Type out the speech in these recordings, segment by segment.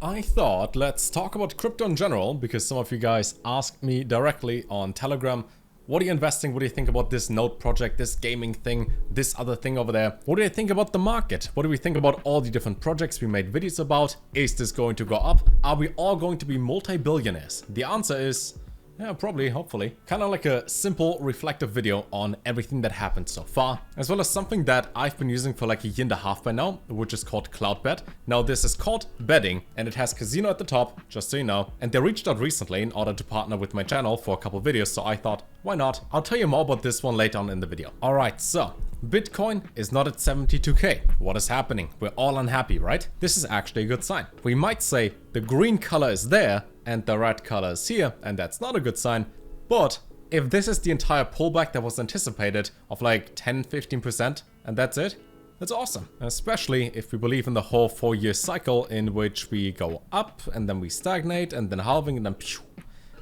I thought let's talk about crypto in general because some of you guys asked me directly on Telegram, what are you investing? What do you think about this node project, this gaming thing, this other thing over there? What do you think about the market? What do we think about all the different projects we made videos about? Is this going to go up? Are we all going to be multi-billionaires? The answer is yeah, probably, hopefully. Kind of like a simple reflective video on everything that happened so far, as well as something that I've been using for like a year and a half by now, which is called Cloudbet. Now this is called betting and it has casino at the top, just so you know. And they reached out recently in order to partner with my channel for a couple videos, so I thought, why not? I'll tell you more about this one later on in the video. Alright, so Bitcoin is not at 72k. What is happening? We're all unhappy, right? This is actually a good sign. We might say the green color is there and the red color is here, and that's not a good sign. But if this is the entire pullback that was anticipated of like 10-15% and that's it, that's awesome. Especially if we believe in the whole 4-year cycle in which we go up and then we stagnate and then halving and then pew.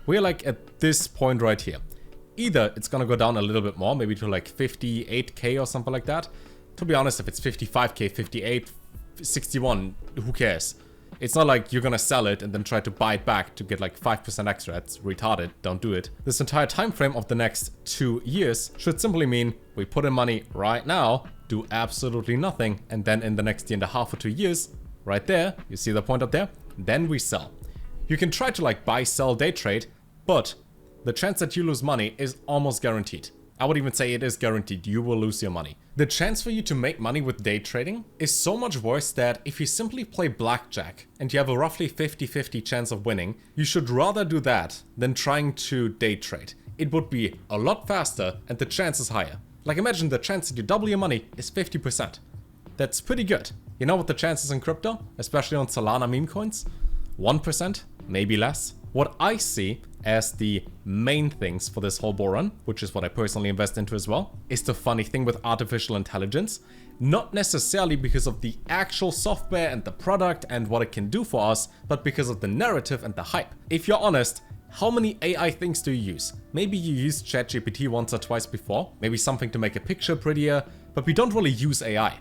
We're like at this point right here. Either it's gonna go down a little bit more, maybe to like 58k or something like that. To be honest, if it's 55k, 58, 61, who cares? It's not like you're gonna sell it and then try to buy it back to get like 5% extra. It's retarded. Don't do it. This entire time frame of the next 2 years should simply mean we put in money right now, do absolutely nothing, and then in the next year and a half or 2 years, right there, you see the point up there? Then we sell. You can try to like buy, sell, day trade, but the chance that you lose money is almost guaranteed. I would even say it is guaranteed you will lose your money. The chance for you to make money with day trading is so much worse that if you simply play blackjack and you have a roughly 50-50 chance of winning, you should rather do that than trying to day trade. It would be a lot faster and the chance is higher. Like imagine the chance that you double your money is 50%. That's pretty good. You know what the chances in crypto, especially on Solana meme coins? 1%, maybe less. What I see as the main things for this whole bull run, which is what I personally invest into as well, is the funny thing with artificial intelligence. Not necessarily because of the actual software and the product and what it can do for us, but because of the narrative and the hype. If you're honest, how many AI things do you use? Maybe you used ChatGPT once or twice before, maybe something to make a picture prettier, but we don't really use AI.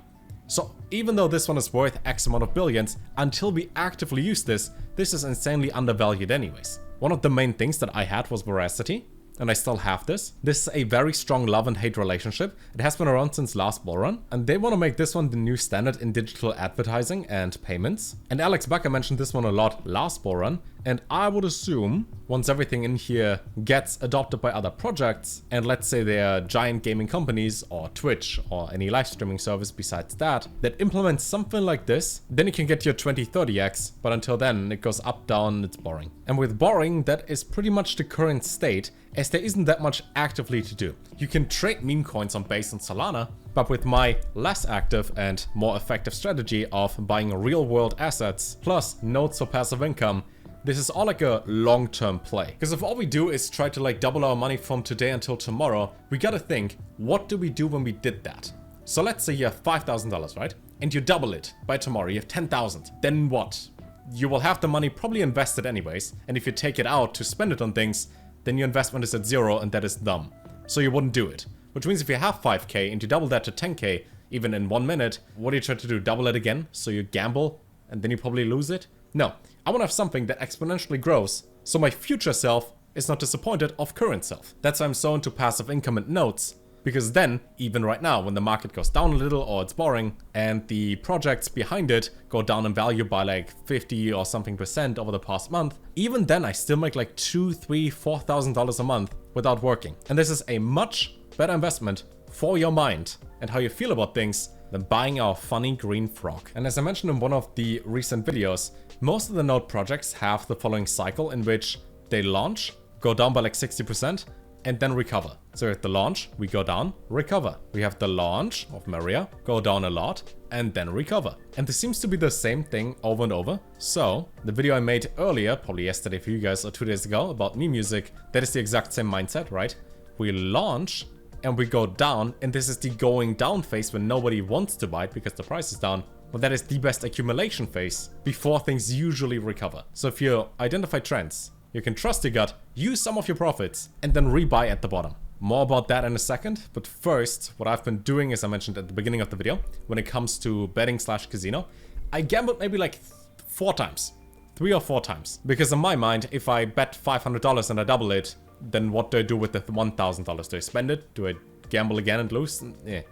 So even though this one is worth X amount of billions, until we actively use this, this is insanely undervalued anyways. One of the main things that I had was Veracity, and I still have this. This is a very strong love and hate relationship. It has been around since last bull run, and they want to make this one the new standard in digital advertising and payments. And Alex Becker mentioned this one a lot last bull run, and I would assume once everything in here gets adopted by other projects, and let's say they are giant gaming companies or Twitch or any live streaming service besides that implements something like this, then you can get your 20-30x, but until then it goes up, down, it's boring. And with boring, that is pretty much the current state, as there isn't that much actively to do. You can trade meme coins on Base and Solana, but with my less active and more effective strategy of buying real world assets plus nodes for passive income, this is all like a long-term play. Because if all we do is try to like double our money from today until tomorrow, we gotta think, what do we do when we did that? So let's say you have $5,000, right? And you double it by tomorrow, you have 10,000. Then what? You will have the money probably invested anyways, and if you take it out to spend it on things, then your investment is at 0 and that is dumb. So you wouldn't do it. Which means if you have 5k and you double that to 10k, even in 1 minute, what do you try to do? Double it again? So you gamble and then you probably lose it? No. I want to have something that exponentially grows, so my future self is not disappointed of current self. That's why I'm so into passive income and notes, because then, even right now, when the market goes down a little or it's boring, and the projects behind it go down in value by like 50 or something % over the past month, even then I still make like $2,000, $3,000, $4,000 a month without working. And this is a much better investment for your mind and how you feel about things than buying our funny green frog. And as I mentioned in one of the recent videos, most of the node projects have the following cycle in which they launch, go down by like 60%, and then recover. So at the launch, we go down, recover. We have the launch of Maria, go down a lot, and then recover. And this seems to be the same thing over and over. So the video I made earlier, probably yesterday for you guys or 2 days ago, about meme music, that is the exact same mindset, right? We launch, and we go down, and this is the going down phase when nobody wants to buy it because the price is down. But that is the best accumulation phase before things usually recover. So if you identify trends, you can trust your gut, use some of your profits, and then rebuy at the bottom. More about that in a second, but first, what I've been doing, as I mentioned at the beginning of the video, when it comes to betting/casino, I gambled maybe like 4 times. 3 or 4 times. Because in my mind, if I bet $500 and I double it, then what do I do with the $1,000? Do I spend it? Do I gamble again and lose? Yeah.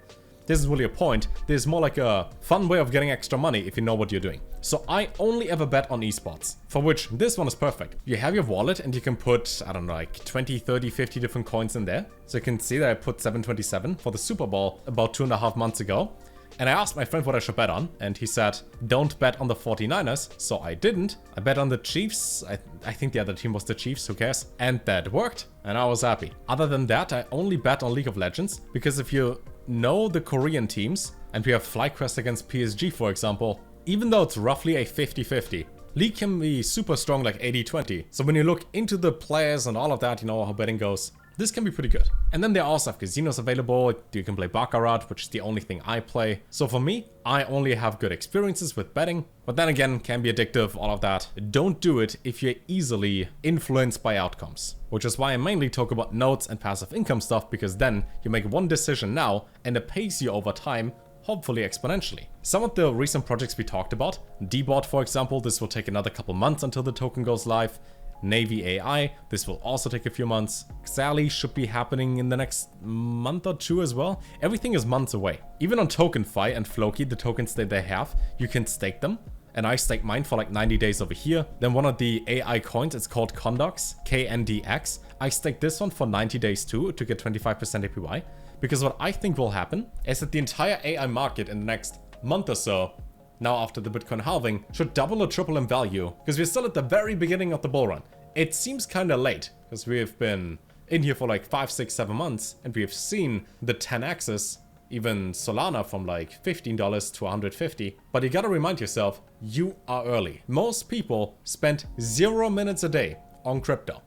This is really a point. This is more like a fun way of getting extra money if you know what you're doing. So I only ever bet on esports, for which this one is perfect. You have your wallet and you can put, I don't know, like 20, 30, 50 different coins in there. So you can see that I put 727 for the Super Bowl about 2.5 months ago. And I asked my friend what I should bet on, and he said, don't bet on the 49ers, so I didn't. I bet on the Chiefs. I think the other team was the Chiefs, who cares? And that worked, and I was happy. Other than that, I only bet on League of Legends, because if you know the Korean teams, and we have FlyQuest against PSG, for example, even though it's roughly a 50-50, League can be super strong like 80-20. So when you look into the players and all of that, you know how betting goes, this can be pretty good. And then there also have casinos available. You can play Baccarat, which is the only thing I play. So for me, I only have good experiences with betting. But then again, can be addictive, all of that. Don't do it if you're easily influenced by outcomes. Which is why I mainly talk about notes and passive income stuff, because then you make one decision now and it pays you over time, hopefully exponentially. Some of the recent projects we talked about, Dbot for example, this will take another couple months until the token goes live. Navy AI, this will also take a few months. Xally should be happening in the next month or 2 as well. Everything is months away. Even on TokenFi and Floki, the tokens that they have, you can stake them. And I staked mine for like 90 days over here. Then one of the AI coins, it's called Condox, KNDX. I staked this one for 90 days too to get 25% APY. Because what I think will happen is that the entire AI market in the next month or so, now after the Bitcoin halving, should double or triple in value, because we're still at the very beginning of the bull run. It seems kind of late, because we've been in here for like 5, 6, 7 months, and we've seen the 10x's, even Solana from like $15 to 150. But you gotta remind yourself, you are early. Most people spend 0 minutes a day on crypto.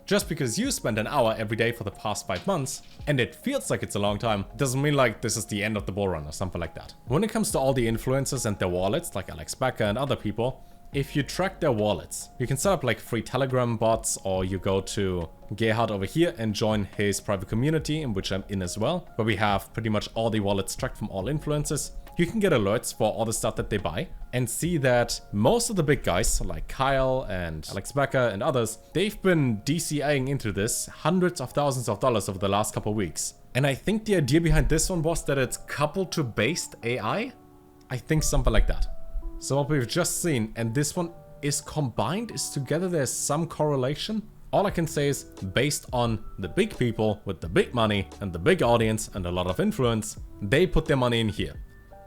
Just because you spend an hour every day for the past 5 months, and it feels like it's a long time, doesn't mean like this is the end of the bull run or something like that. When it comes to all the influencers and their wallets, like Alex Becker and other people, if you track their wallets, you can set up like free Telegram bots, or you go to Gerhard over here and join his private community, in which I'm in as well, where we have pretty much all the wallets tracked from all influencers. You can get alerts for all the stuff that they buy and see that most of the big guys like Kyle and Alex Becker and others, they've been DCAing into this hundreds of thousands of dollars over the last couple of weeks. And I think the idea behind this one was that it's coupled to based AI. I think something like that. So what we've just seen, and this one is combined, is together, there's some correlation. All I can say is, based on the big people with the big money and the big audience and a lot of influence, they put their money in here.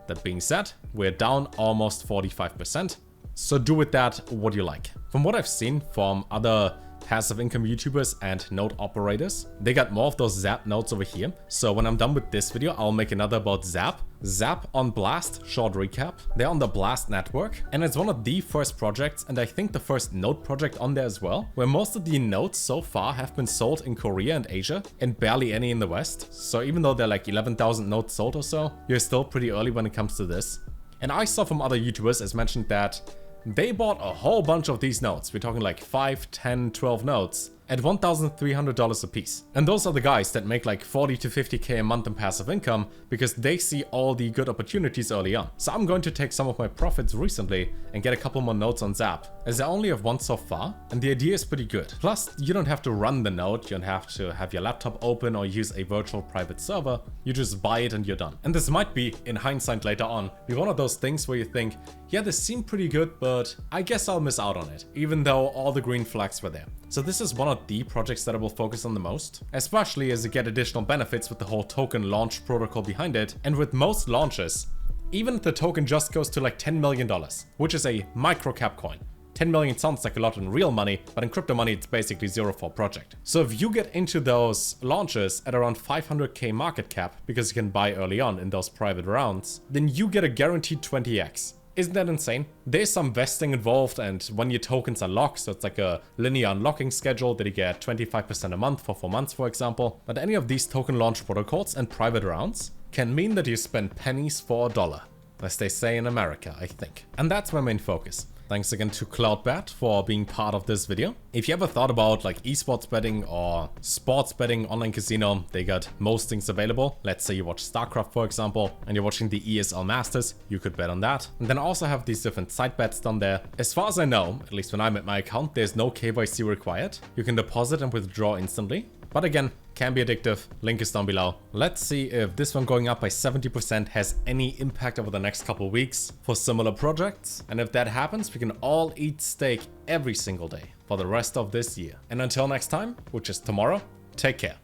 That being said, we're down almost 45%. So do with that what you like. From what I've seen from other passive income YouTubers and node operators, they got more of those Zap nodes over here. So when I'm done with this video, I'll make another about Zap. Zap on Blast, short recap. They're on the Blast network, and it's one of the first projects, and I think the first node project on there as well, where most of the nodes so far have been sold in Korea and Asia, and barely any in the West. So even though they're like 11,000 nodes sold or so, you're still pretty early when it comes to this. And I saw from other YouTubers, as mentioned, that they bought a whole bunch of these nodes. We're talking like 5, 10, 12 nodes at $1,300 a piece. And those are the guys that make like 40 to 50k a month in passive income because they see all the good opportunities early on. So I'm going to take some of my profits recently and get a couple more nodes on Zap, as I only have one so far, and the idea is pretty good. Plus, you don't have to run the node, you don't have to have your laptop open or use a virtual private server. You just buy it and you're done. And this might be, in hindsight later on, be one of those things where you think, yeah, this seemed pretty good, but I guess I'll miss out on it, even though all the green flags were there. So this is one of the projects that I will focus on the most, especially as you get additional benefits with the whole token launch protocol behind it. And with most launches, even if the token just goes to like $10 million, which is a micro cap coin. 10 million sounds like a lot in real money, but in crypto money, it's basically zero for a project. So if you get into those launches at around 500k market cap, because you can buy early on in those private rounds, then you get a guaranteed 20x. Isn't that insane? There's some vesting involved, and when your tokens are locked, so it's like a linear unlocking schedule that you get 25% a month for 4 months, for example. But any of these token launch protocols and private rounds can mean that you spend pennies for a dollar, as they say in America, I think. And that's my main focus. Thanks again to Cloudbet for being part of this video. If you ever thought about like esports betting or sports betting, online casino, they got most things available. Let's say you watch StarCraft, for example, and you're watching the ESL Masters, you could bet on that. And then I also have these different side bets done there. As far as I know, at least when I'm at my account, there's no KYC required. You can deposit and withdraw instantly. But again, can be addictive. Link is down below. Let's see if this one going up by 70% has any impact over the next couple weeks for similar projects. And if that happens, we can all eat steak every single day for the rest of this year. And until next time, which is tomorrow, take care.